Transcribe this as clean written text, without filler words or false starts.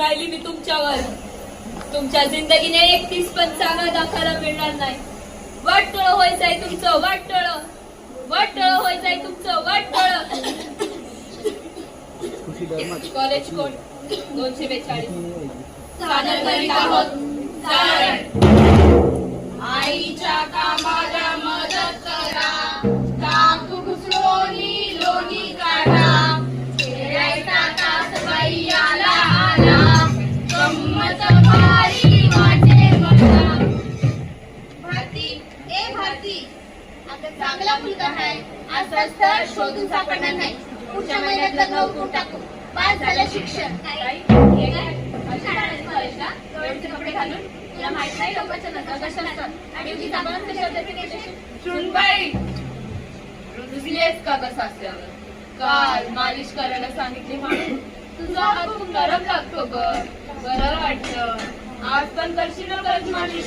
राहिली मी तुमच्यावर. तुमच्या जिंदगीने 31 पण चांगला दाखवायला मिळणार नाही. वाटोळ व्हायचंय तुमचं, वाटोळ व्हायचंय तुमचं, वाटोळ. College code 242. सादर करीत आहोत आईच्या कामाला मदत करा, काम घुसळोनी लोणी काढा, खेळायचा तास बाई आला आला, गंमत भारी वाटे बघा. भारती, ए भारती, आता चांगला मुलगा आहे, असं स्थळ शोधून सापडणार नाही. पुढच्या महिन्यात लग्न उठून टाकू. पास झालं शिक्षण. गवळीचे कपडे घालून तुला माहित नाही लोकांच्या नजर कशा असतात आणि उगीच आपण सुनबाई, रुजलीयस का ग सासऱ्यावर? काल मालिश करायला सांगितली म्हणून तुझा हात खूप नरम लागतो ग. बरं वाटतं. आज पण करशील ना परत मालिश?